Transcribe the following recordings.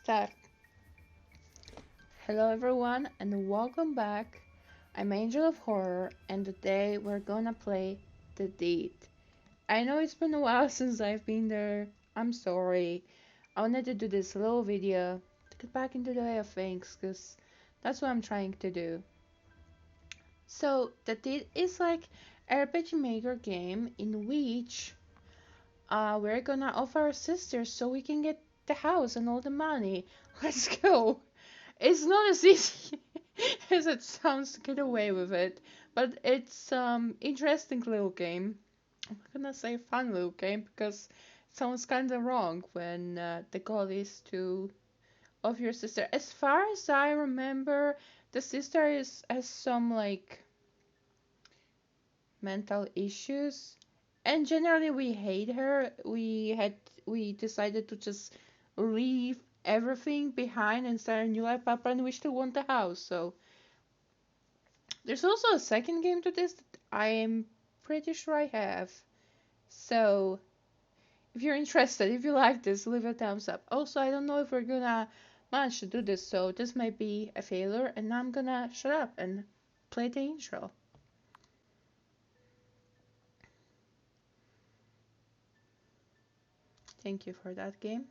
start. Hello everyone and welcome back. I'm Angel of Horror and today we're gonna play The Deed. I know it's been a while since I've been there. I'm sorry. I wanted to do this little video to get back into the way of things because that's what I'm trying to do. So The Deed is like a RPG Maker game in which we're gonna offer our sisters so we can get the house and all the money. Let's go. It's not as easy as it sounds to get away with it, but it's interesting little game. I'm not gonna say fun little game because it sounds kind of wrong when the goal is to of your sister. As far as I remember, the sister is has some like mental issues, and generally we hate her. We decided to just leave everything behind and start a new life up, and we still want the house. So there's also a second game to this that I am pretty sure I have. So if you're interested, if you like this, leave a thumbs up. Also, I don't know if we're gonna manage to do this, so this might be a failure, and I'm gonna shut up and play the intro. Thank you for that game.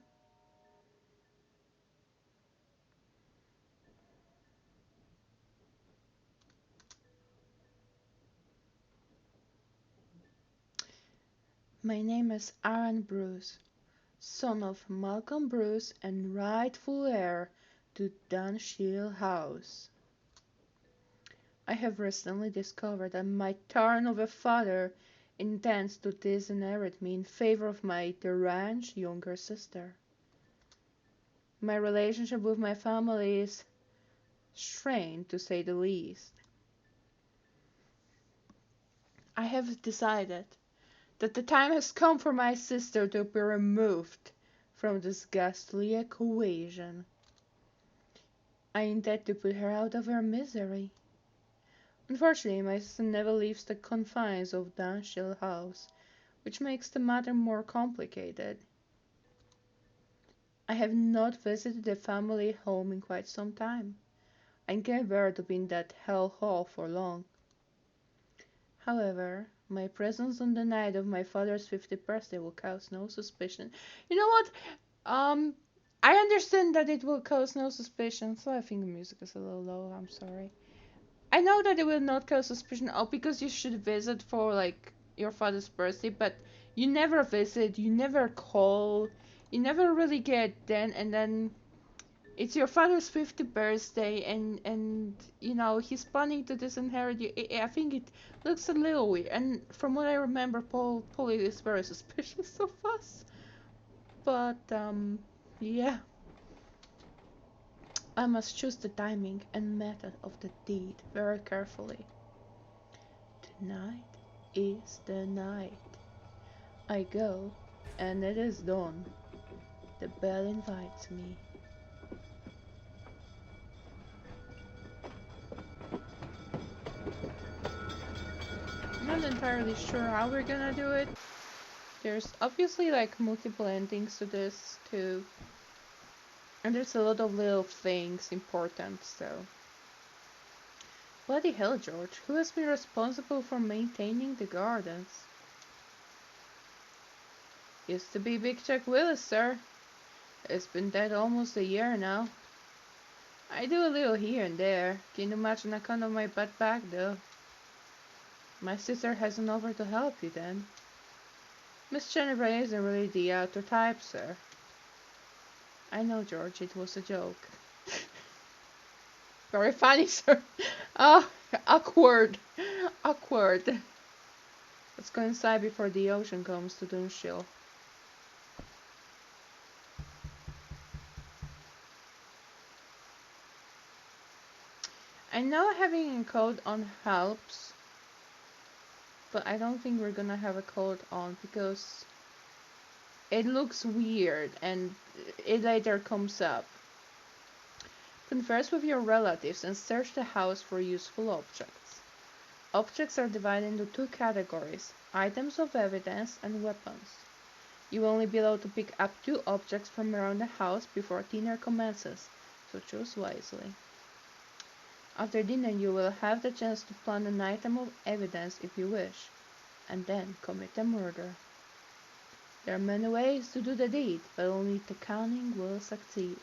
My name is Aaron Bruce, son of Malcolm Bruce and rightful heir to Dunshire House. I have recently discovered that my turn of a father intends to disinherit me in favor of my deranged younger sister. My relationship with my family is strained, to say the least. I have decided that the time has come for my sister to be removed from this ghastly equation. I intend to put her out of her misery. Unfortunately, my sister never leaves the confines of Dunshire House, which makes the matter more complicated. I have not visited the family home in quite some time. I can't bear to be in that hellhole for long. However, my presence on the night of my father's 50th birthday will cause no suspicion. You know what? Um, I understand that it will cause no suspicion, so I think the music is a little low. I'm sorry. I know that it will not cause suspicion. Oh, because you should visit for like your father's birthday, but you never visit, you never call, you never really get then, and then it's your father's 50th birthday, and you know he's planning to disinherit you. I think it looks a little weird, and from what I remember, Paul is very suspicious of us. But yeah, I must choose the timing and method of the deed very carefully. Tonight is the night. I go, and it is dawn. The bell invites me. I'm not entirely sure how we're gonna do it. There's obviously like multiple endings to this too. And there's a lot of little things important, so. Bloody hell, George, who has been responsible for maintaining the gardens? Used to be Big Jack Willis, sir. It's been dead almost a year now. I do a little here and there. Can you imagine a kind of my butt back, though? My sister hasn't offered to help you, then. Miss Jennifer isn't really the outer type, sir. I know, George, it was a joke. Very funny, sir. Ah, awkward. Awkward. Let's go inside before the ocean comes to Dunshire. I know having a code on helps, but I don't think we're gonna have a code on because it looks weird and it later comes up. Converse with your relatives and search the house for useful objects. Objects are divided into two categories: items of evidence and weapons. You will only be allowed to pick up 2 objects from around the house before dinner commences, so choose wisely. After dinner you will have the chance to plant an item of evidence if you wish, and then commit a murder. There are many ways to do the deed, but only the cunning will succeed.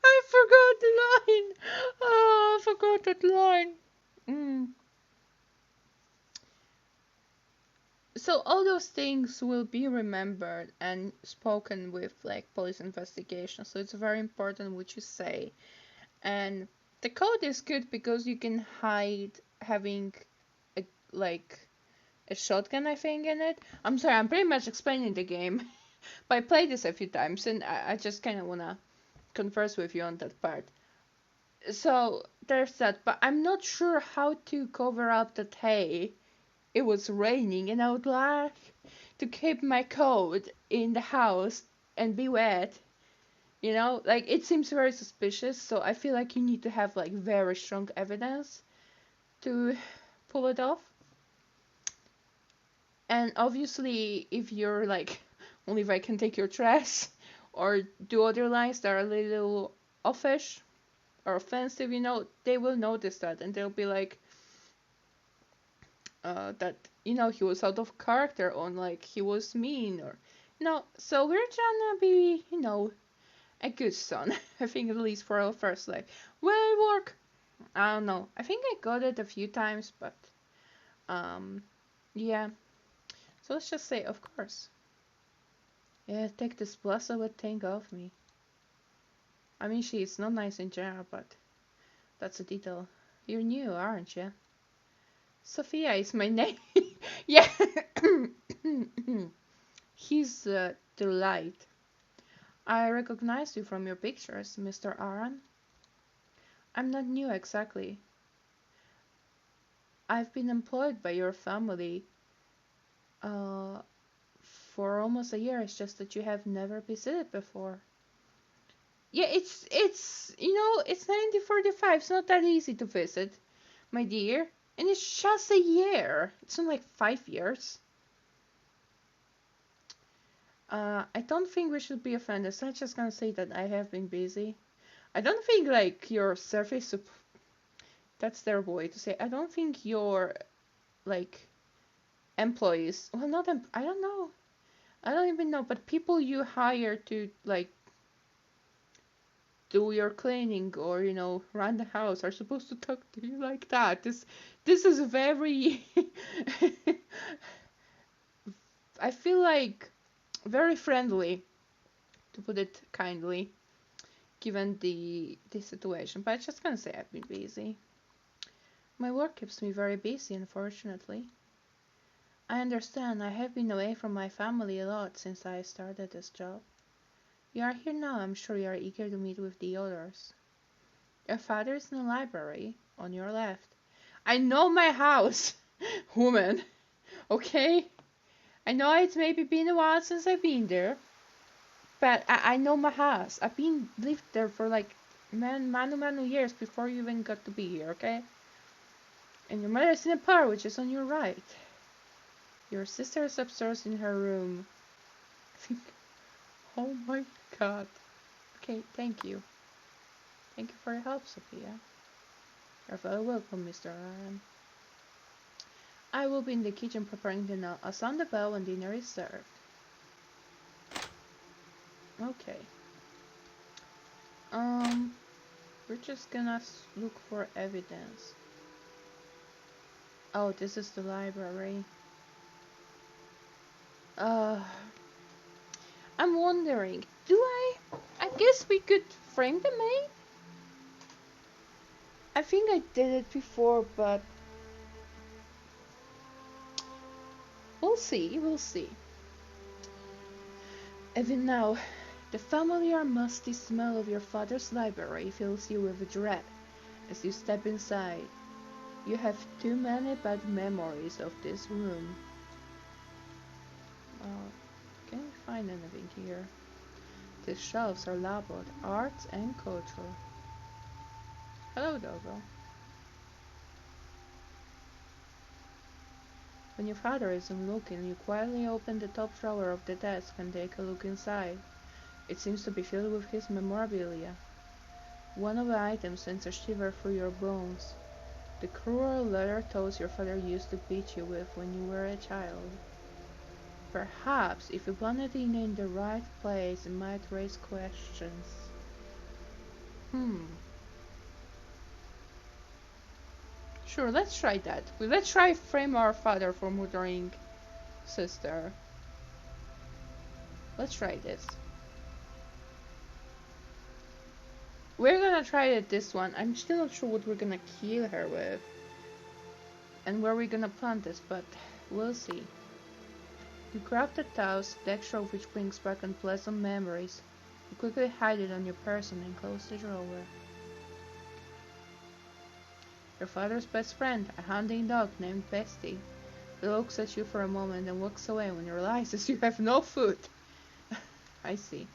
I forgot the line! Oh, I forgot that line! Mm. So all those things will be remembered and spoken with like police investigation. So it's very important what you say. And the code is good because you can hide having a like a shotgun, I think, in it. I'm sorry, I'm pretty much explaining the game, but I played this a few times and I just kind of wanna converse with you on that part. So there's that, but I'm not sure how to cover up that hey, it was raining and I would like to keep my coat in the house and be wet. You know, like it seems very suspicious, so I feel like you need to have like very strong evidence to pull it off. And obviously, if you're like, only if I can take your dress or do other lines that are a little offish or offensive, you know, they will notice that and they'll be like, that, you know, he was out of character or like he was mean or, you know, so we're trying to be, you know, a good son. I think at least for our first life. Will it work? I don't know. I think I got it a few times, but, um, yeah. So let's just say, of course. Yeah, take this blessed thing off me. I mean, she's not nice in general, but that's a detail. You're new, aren't you? Sophia is my name. Yeah. He's the light. I recognize you from your pictures, Mr. Aaron. I'm not new exactly. I've been employed by your family uh, for almost a year. It's just that you have never visited before. Yeah, it's you know it's 1945. It's not that easy to visit, my dear. And it's just a year. It's not like 5 years. I don't think we should be offended. So I'm just gonna say that I have been busy. I don't think like your surface. That's their way to say. I don't think your like employees. Well, not I don't know. I don't even know. But people you hire to like do your cleaning or you know run the house are supposed to talk to you like that. This is very. I feel like very friendly, to put it kindly, given the situation. But I'm just gonna say I've been busy. My work keeps me very busy, unfortunately. I understand I have been away from my family a lot since I started this job. You are here now, I'm sure you are eager to meet with the others. Your father is in the library, on your left. I know my house, woman, okay? I know it's maybe been a while since I've been there, but I know my house. I've been lived there for like manu years before you even got to be here, okay? And your mother's in the parlor, which is on your right. Your sister is upstairs in her room. Oh my god. Okay, thank you. Thank you for your help, Sophia. You're very welcome, Mr. Aaron. I will be in the kitchen preparing dinner. I'll sound the bell when dinner is served. Okay. Um, we're just gonna look for evidence. Oh, this is the library. Uh, I'm wondering, I guess we could frame the maid? I think I did it before, but we'll see. Even now, the familiar musty smell of your father's library fills you with dread as you step inside. You have too many bad memories of this room. Can we find anything here? The shelves are labeled Arts and Culture. Hello, Dogo. When your father isn't looking, you quietly open the top drawer of the desk and take a look inside. It seems to be filled with his memorabilia. One of the items sends a shiver through your bones. The cruel leather toes your father used to beat you with when you were a child. Perhaps, if you planted it in the right place, it might raise questions. Hmm. Sure, let's try that. Let's try frame our father for murdering sister. Let's try this. We're gonna try it this one. I'm still not sure what we're gonna kill her with. And where we're gonna plant this, but we'll see. You grab the towels, the extra of which brings back unpleasant memories. You quickly hide it on your person and close the drawer. Your father's best friend, a hunting dog named Bestie, looks at you for a moment and walks away when he realizes you have no food. I see.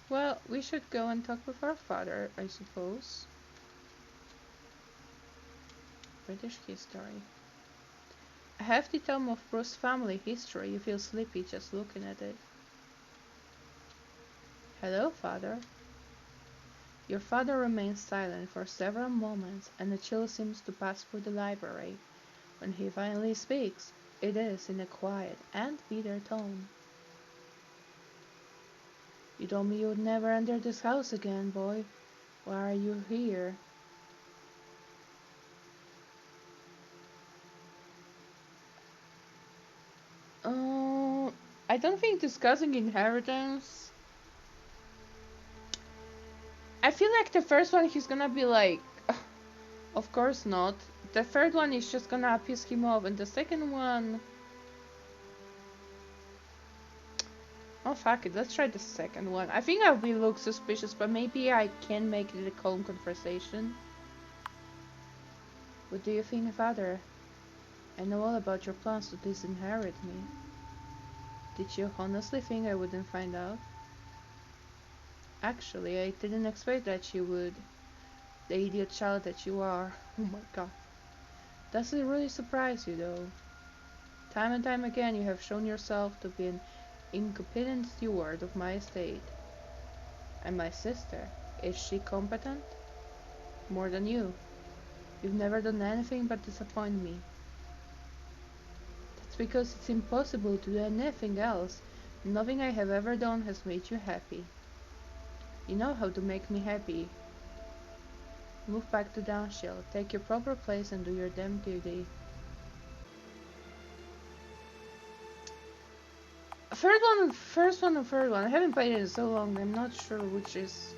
Well, we should go and talk with our father, I suppose. British history. A hefty tome of Bruce's family history. You feel sleepy just looking at it. Hello, father. Your father remains silent for several moments, and a chill seems to pass through the library. When he finally speaks, it is in a quiet and bitter tone. You told me you would never enter this house again, boy. Why are you here? Uh, I don't think discussing inheritance. I feel like the first one he's gonna be like, of course not. The third one is just gonna piss him off, and the second one. Oh fuck it, let's try the second one. I think I will look suspicious, but maybe I can make it a calm conversation. What do you think, father? I know all about your plans to disinherit me. Did you honestly think I wouldn't find out? Actually, I didn't expect that you would. The idiot child that you are. Oh my god. Does it really surprise you, though? Time and time again, you have shown yourself to be an incompetent steward of my estate. And my sister, is she competent? More than you. You've never done anything but disappoint me. That's because it's impossible to do anything else. Nothing I have ever done has made you happy. You know how to make me happy. Move back to Downshield, take your proper place and do your damn duty. First one and third one. I haven't played it in so long, I'm not sure which is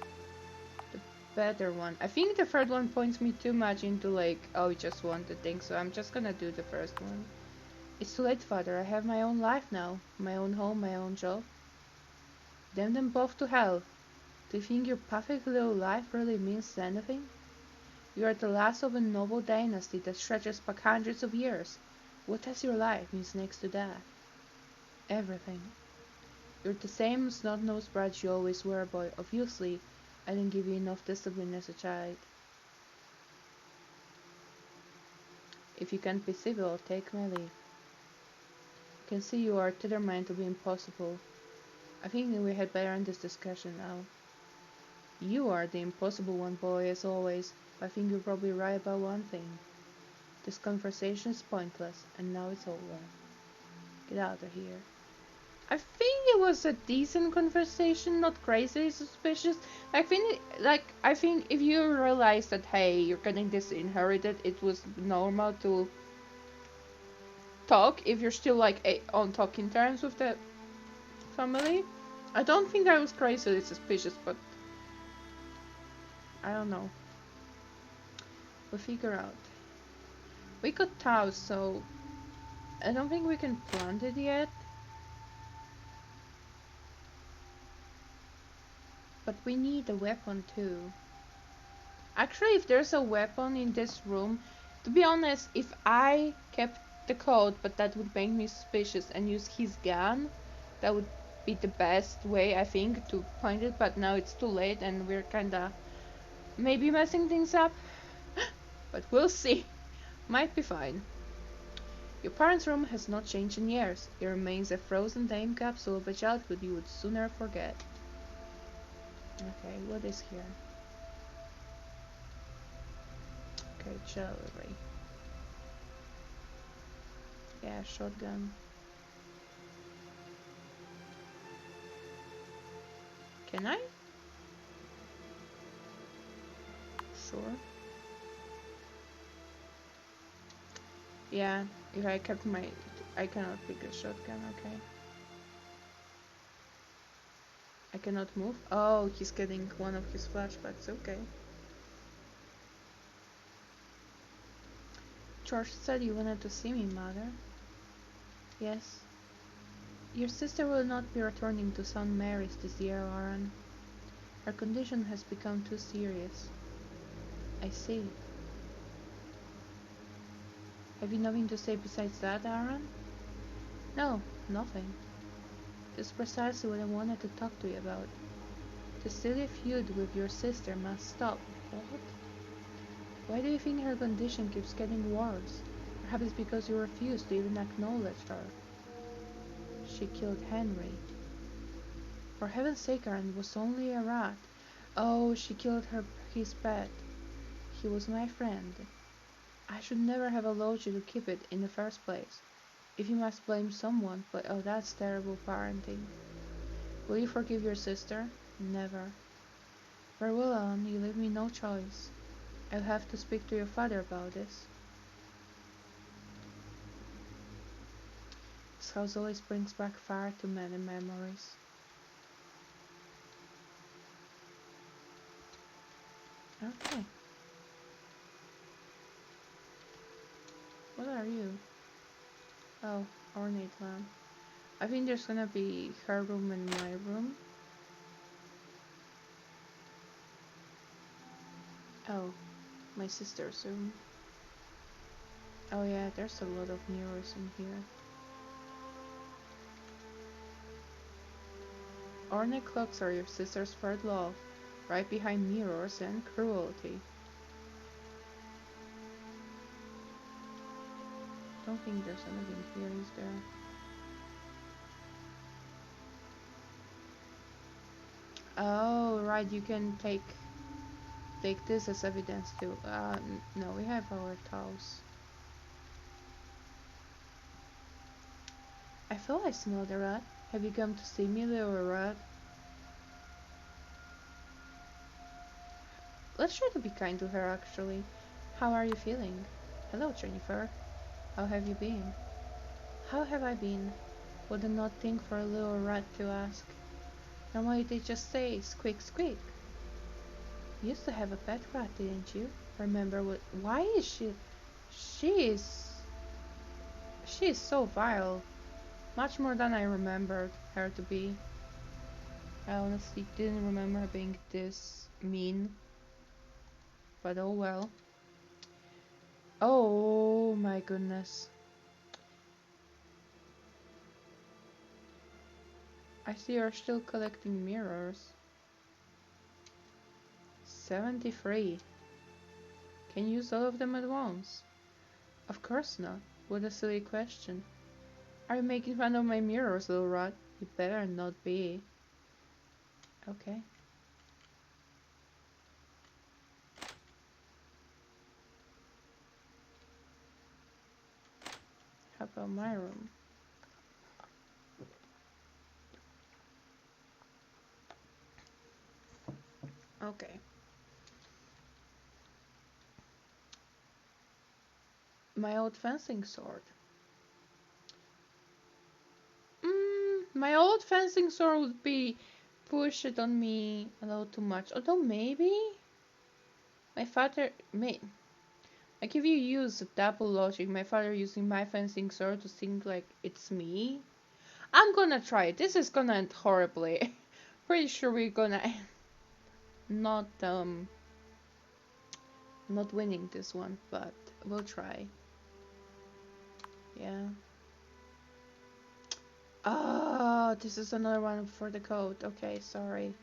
the better one. I think the third one points me too much into like, oh, you just want the thing, so I'm just gonna do the first one. It's too late, father. I have my own life now. My own home, my own job. Damn them both to hell. Do you think your perfect little life really means anything? You are the last of a noble dynasty that stretches back hundreds of years. What does your life mean next to that? Everything. You're the same snot-nosed brat you always were, boy. Obviously, I didn't give you enough discipline as a child. If you can't be civil, take my leave. I can see you are determined to be impossible. I think we had better end this discussion now. You are the impossible one, boy, as always, but I think you're probably right about one thing. This conversation is pointless, and now it's over. Get out of here. I think it was a decent conversation, not crazy suspicious. I think if you realize that hey, you're getting this inherited, it was normal to talk if you're still like on talking terms with the family. I don't think I was crazily suspicious, but I don't know. We'll figure out. We got Taos, so I don't think we can plant it yet. But we need a weapon too. Actually, if there's a weapon in this room, to be honest, if I kept the code, but that would make me suspicious, and use his gun, that would be the best way, I think, to find it, but now it's too late and we're kinda maybe messing things up. but we'll see. Might be fine. Your parents' room has not changed in years. It remains a frozen time capsule of a childhood you would sooner forget. Okay, what is here? Okay, jewelry. Yeah, shotgun. Can I? Sure. Yeah, if I kept my... I cannot pick a shotgun, okay. I cannot move? Oh, he's getting one of his flashbacks, okay. George said you wanted to see me, Mother. Yes. Your sister will not be returning to St. Mary's this year, Aaron. Her condition has become too serious. I see. Have you nothing to say besides that, Aaron? No, nothing. That's precisely what I wanted to talk to you about. The silly feud with your sister must stop. What? Why do you think her condition keeps getting worse? Perhaps it's because you refuse to even acknowledge her. She killed Henry. For heaven's sake, Aaron, it was only a rat. Oh, she killed his pet. He was my friend. I should never have allowed you to keep it in the first place. If you must blame someone, but oh, that's terrible parenting. Will you forgive your sister? Never. Very well, Alan, you leave me no choice. I'll have to speak to your father about this. This house always brings back far too many memories. Okay. What are you? Oh, ornate lamp. I think there's gonna be her room and my room. Oh, my sister's room. Oh yeah, there's a lot of mirrors in here. Ornate clocks are your sister's third love, right behind mirrors and cruelty. Don't think there's anything here, is there? Oh, right, you can take this as evidence too. No, we have our toes. I feel I smell the rat. Have you come to see me, little rat? Let's try to be kind to her, actually. How are you feeling? Hello, Jennifer. How have you been? How have I been? Would not think for a little rat to ask. Normally they just say, squeak, squeak. You used to have a pet rat, didn't you? Remember what? Why is she? She is. She is so vile. Much more than I remembered her to be. I honestly didn't remember her being this mean. But oh well. Oh my goodness. I see you're still collecting mirrors. 73. Can you use all of them at once? Of course not. What a silly question. Are you making fun of my mirrors, little rat? You better not be. Okay. How about my room? Okay. My old fencing sword. My old fencing sword would be push it on me a little too much. Although maybe my father may. Like if you use double logic, my father using my fencing sword to think like it's me. I'm gonna try it. This is gonna end horribly. Pretty sure we're gonna not not winning this one, but we'll try. Yeah. Oh, this is another one for the code. Okay, sorry.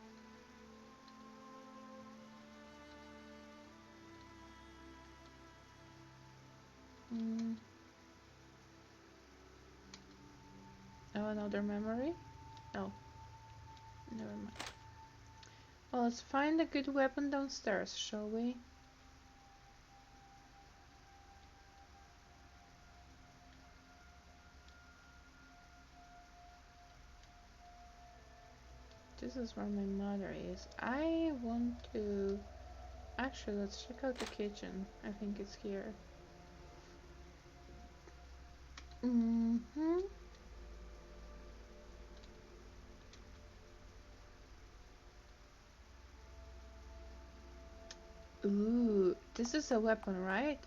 Mm. Oh, another memory? No, never mind. Well, let's find a good weapon downstairs, shall we? This is where my mother is. I want to... Actually, let's check out the kitchen. I think it's here. Mm-hmm. Ooh, this is a weapon, right?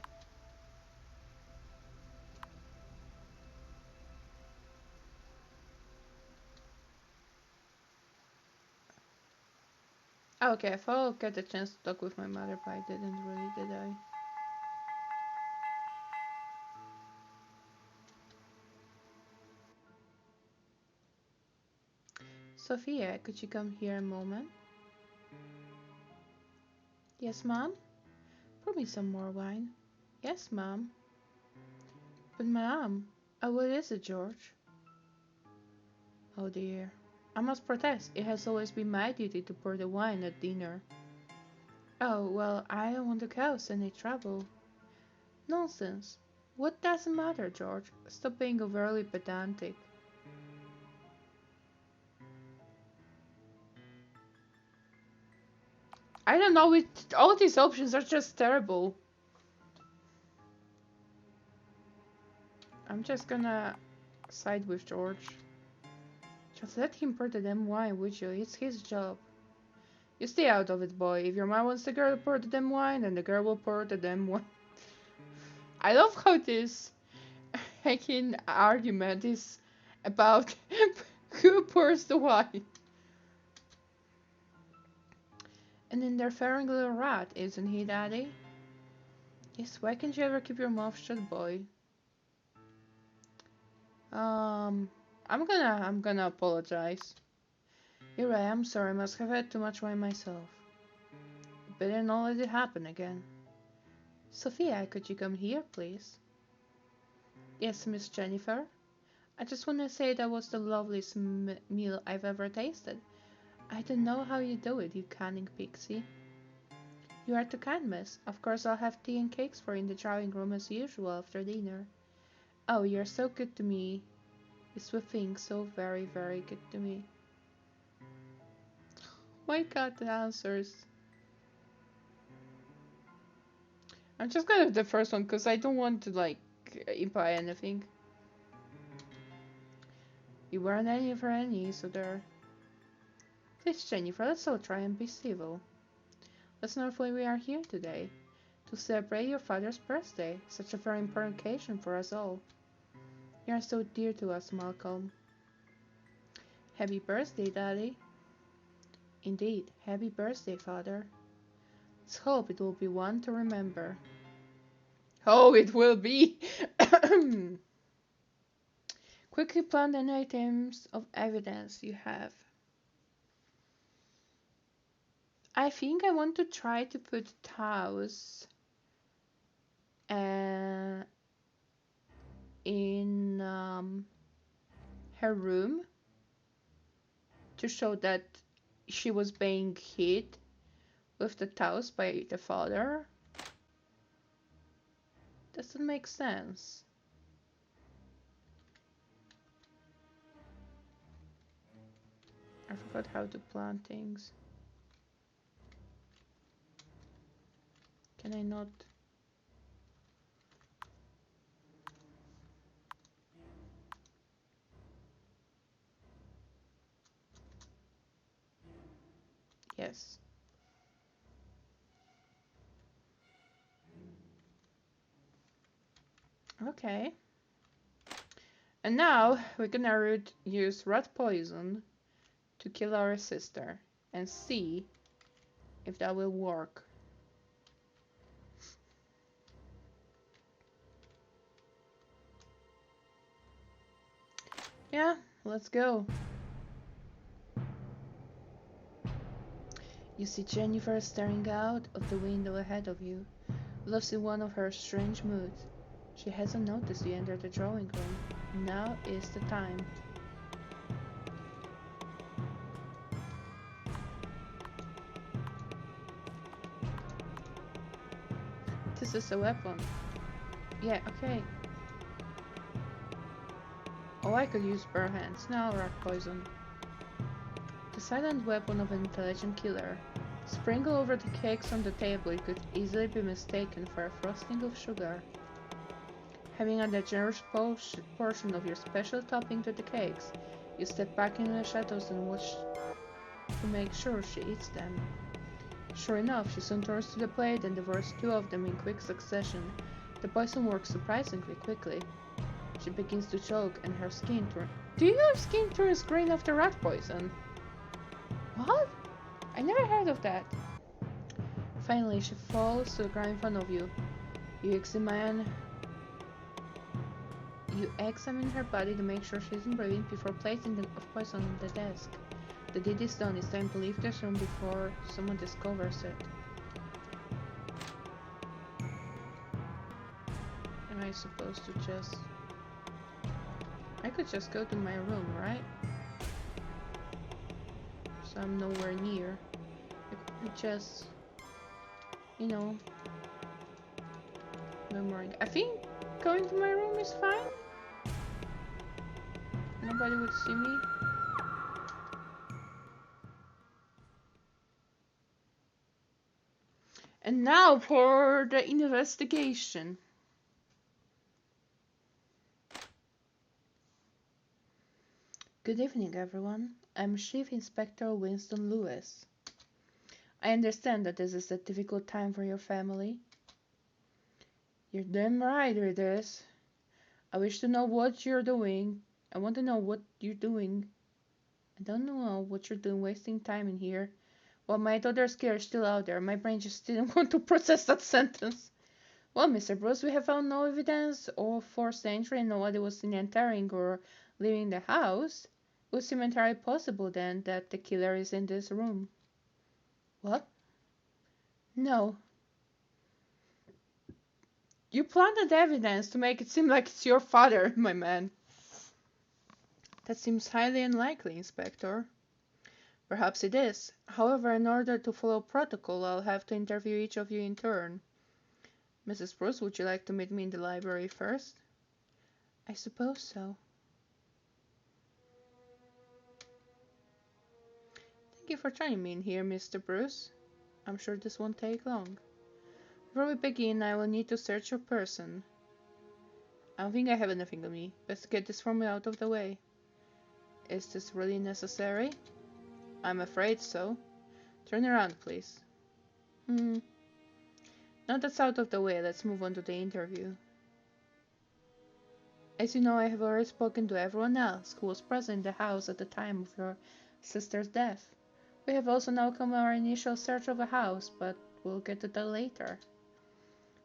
Okay, I thought I'll get a chance to talk with my mother, but I didn't really, did I? Sophia, could you come here a moment? Yes, Mom? Pour me some more wine. Yes, Mom. But Mom, what is it, George? Oh dear. I must protest. It has always been my duty to pour the wine at dinner. Oh, well, I don't want to cause any trouble. Nonsense. What doesn't matter, George? Stop being overly pedantic. I don't know, all these options are just terrible. I'm just gonna side with George. Just let him pour the damn wine, would you? It's his job. You stay out of it, boy. If your mom wants the girl to pour the damn wine, then the girl will pour the damn wine. I love how this hacking argument is about who pours the wine. An interfering little rat, isn't he, Daddy? Yes, why can't you ever keep your mouth shut, boy? Um, I'm gonna apologize. You're right, I'm sorry, I must have had too much wine myself. Better not let it happen again. Sophia, could you come here, please? Yes, Miss Jennifer. I just want to say that was the loveliest meal I've ever tasted. I don't know how you do it, you cunning pixie. You are too kind, miss. Of course I'll have tea and cakes for you in the drawing room as usual after dinner. Oh, you're so good to me. You sweet thing, so very, very good to me. My god, the answers. I'm just gonna have the first one because I don't want to, like, imply anything. You weren't any for any, so there. Please, Jennifer, let's all try and be civil. Let's not why we are here today. To celebrate your father's birthday. Such a very important occasion for us all. You are so dear to us, Malcolm. Happy birthday, Daddy. Indeed, happy birthday, Father. Let's hope it will be one to remember. Oh, it will be! Quickly plan the items of evidence you have. I think I want to try to put Taos in her room to show that she was being hit with the Taos by the father. Doesn't make sense. I forgot how to plan things. Can I not? Yes. Okay. And now we're gonna use rat poison to kill our sister and see if that will work. Yeah, let's go. You see Jennifer staring out of the window ahead of you, lost in one of her strange moods. She hasn't noticed you enter the drawing room. Now is the time. This is a weapon. Yeah, okay. Oh, I could use bare hands. Now rat poison. The silent weapon of an intelligent killer. Sprinkle over the cakes on the table. It could easily be mistaken for a frosting of sugar. Having added a generous portion of your special topping to the cakes, you step back into the shadows and watch to make sure she eats them. Sure enough, she soon turns to the plate and devours two of them in quick succession. The poison works surprisingly quickly. She begins to choke and her skin turns... Do you know if skin turns green after rat poison? What? I never heard of that. Finally, she falls to the ground in front of you. You examine her body to make sure she isn't breathing before placing the poison on the desk. The deed is done. It's time to leave this room before someone discovers it. Am I supposed to just... I could just go to my room, right? So I'm nowhere near. I could just... You know... Memorizing. I think going to my room is fine. Nobody would see me. And now for the investigation. Good evening, everyone. I'm Chief Inspector Winston Lewis. I understand that this is a difficult time for your family. You're damn right it is. I wish to know what you're doing. I want to know what you're doing. I don't know what you're doing wasting time in here. While my daughter's care is still out there, my brain just didn't want to process that sentence. Well, Mr. Bruce, we have found no evidence of forced entry and nobody was seen entering or leaving the house. It would seem entirely possible then that the killer is in this room. What? No. You planted evidence to make it seem like it's your father, my man. That seems highly unlikely, Inspector. Perhaps it is. However, in order to follow protocol, I'll have to interview each of you in turn. Mrs. Bruce, would you like to meet me in the library first? I suppose so. Thank you for joining me in here, Mr. Bruce. I'm sure this won't take long. Before we begin, I will need to search your person. I don't think I have anything on me. Let's get this form out of the way. Is this really necessary? I'm afraid so. Turn around, please. Now that's out of the way, let's move on to the interview. As you know, I have already spoken to everyone else who was present in the house at the time of your sister's death. We have also now come our initial search of the house, but we'll get to that later.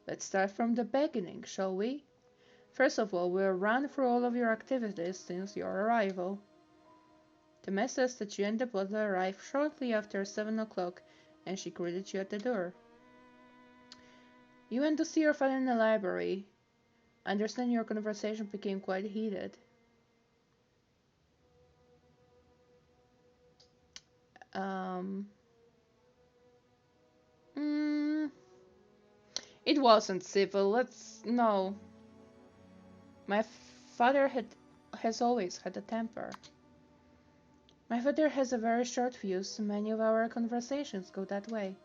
Let's start from the beginning, shall we? First of all, we'll run through all of your activities since your arrival. The mess says that you and the butler arrived shortly after 7 o'clock, and she greeted you at the door. You went to see your father in the library. I understand your conversation became quite heated. It wasn't civil, no. My father has always had a temper. My father has a very short fuse, many of our conversations go that way.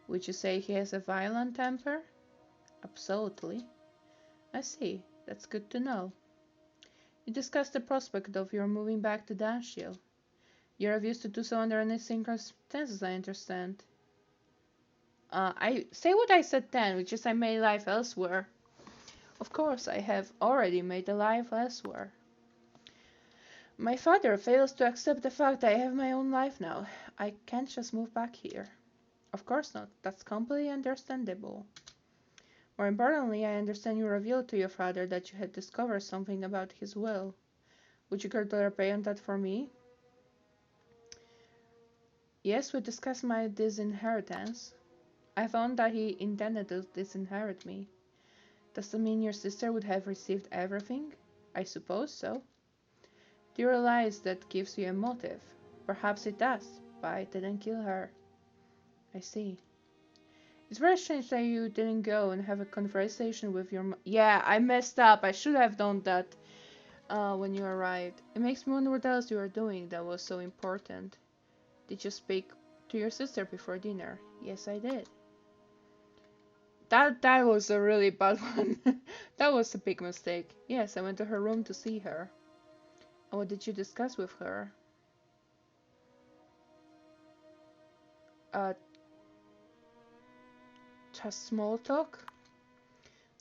Would you say he has a violent temper? Absolutely. I see, that's good to know. You discussed the prospect of your moving back to Danshire. You refused to do so under any circumstances, I understand. I say what I said then, which is I made life elsewhere. Of course, I have already made a life elsewhere. My father fails to accept the fact that I have my own life now. I can't just move back here. Of course not. That's completely understandable. More importantly, I understand you revealed to your father that you had discovered something about his will. Would you care to elaborate on that for me? Yes, we discussed this inheritance. I found that he intended to disinherit me. Does that mean your sister would have received everything? I suppose so. Do you realize that gives you a motive? Perhaps it does, but I didn't kill her. I see. It's very strange that you didn't go and have a conversation with your Yeah, I messed up. I should have done that when you arrived. It makes me wonder what else you were doing that was so important. Did you speak to your sister before dinner? Yes, I did. That was a really bad one. That was a big mistake. Yes, I went to her room to see her. And what did you discuss with her? Uh, just small talk?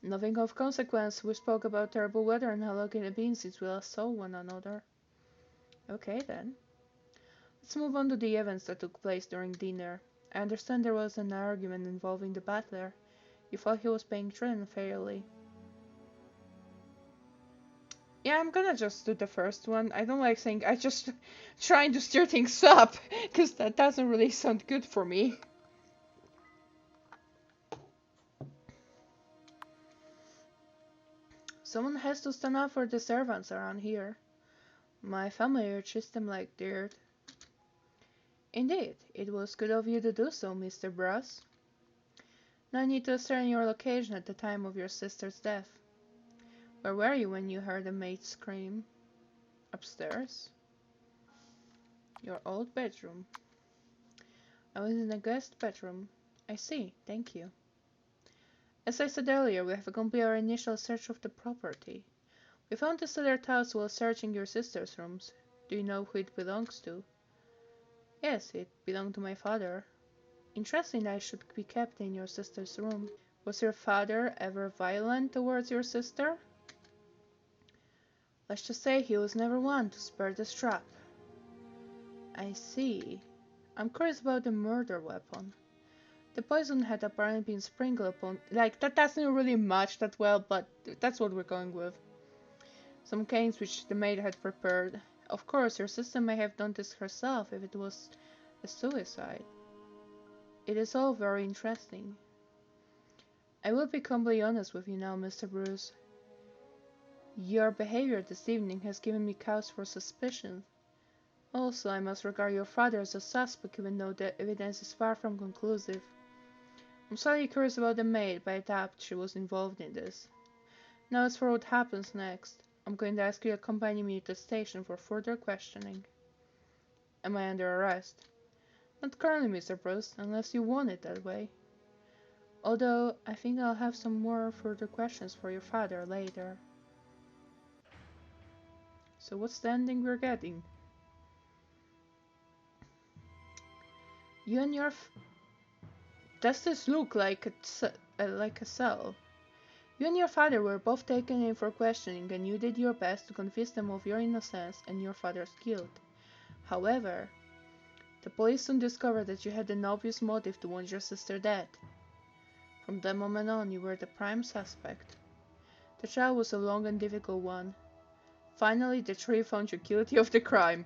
Nothing of consequence. We spoke about terrible weather and how long it had been since we last saw one another. Okay then. Let's move on to the events that took place during dinner. I understand there was an argument involving the butler. You thought he was being treated unfairly. Yeah, I'm gonna just do the first one. I don't like saying I just trying to stir things up, because that doesn't really sound good for me. Someone has to stand up for the servants around here. My family treats them like dirt. Indeed, it was good of you to do so, Mr. Brass. Now I need to ascertain your location at the time of your sister's death. Where were you when you heard the maid scream? Upstairs? Your old bedroom. I was in the guest bedroom. I see, thank you. As I said earlier, we have completed our initial search of the property. We found this leather house while searching your sister's rooms. Do you know who it belongs to? Yes, it belonged to my father. Interesting that it should be kept in your sister's room. Was your father ever violent towards your sister? Let's just say he was never one to spare the strap. I see. I'm curious about the murder weapon. The poison had apparently been sprinkled upon... Like, that doesn't really match that well, but that's what we're going with. Some canes which the maid had prepared. Of course, your sister may have done this herself if it was a suicide. It is all very interesting. I will be completely honest with you now, Mr. Bruce. Your behavior this evening has given me cause for suspicion. Also, I must regard your father as a suspect even though the evidence is far from conclusive. I'm slightly curious about the maid, but I doubt she was involved in this. Now as for what happens next, I'm going to ask you to accompany me to the station for further questioning. Am I under arrest? Not currently, Mr. Bruce, unless you want it that way. Although, I think I'll have some more further questions for your father later. So what's the ending we're getting? You and your Does this look like a cell? You and your father were both taken in for questioning and you did your best to convince them of your innocence and your father's guilt. However, the police soon discovered that you had an obvious motive to want your sister dead. From that moment on, you were the prime suspect. The trial was a long and difficult one. Finally, the jury found you guilty of the crime.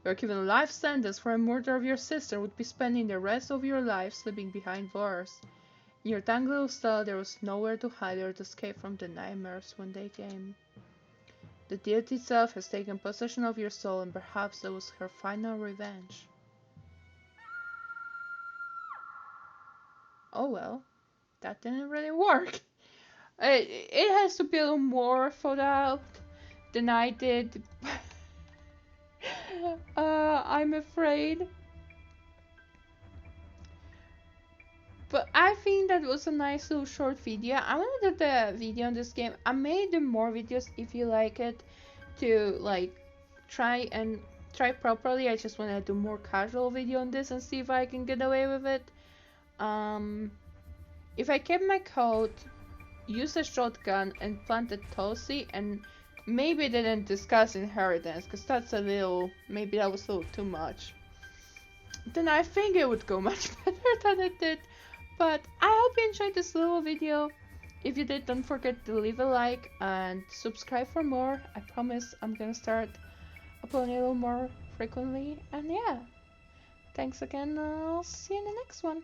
You are given a life sentence for a murder of your sister and would be spending the rest of your life sleeping behind bars. In your tiny little cell there was nowhere to hide or to escape from the nightmares when they came. The deed itself has taken possession of your soul and perhaps that was her final revenge. Oh well, that didn't really work. It has to be a little more thought out than I did. I'm afraid. But I think that was a nice little short video. I want to do the video on this game. I may do more videos if you like it, to like try properly. I just want to do more casual video on this and see if I can get away with it. If I kept my code, use a shotgun and planted Tulsi, and maybe didn't discuss inheritance, because that's a little, maybe that was a little too much, then I think it would go much better than it did. But I hope you enjoyed this little video. If you did, don't forget to leave a like and subscribe for more. I promise I'm gonna start uploading a little more frequently. And yeah, thanks again. I'll see you in the next one.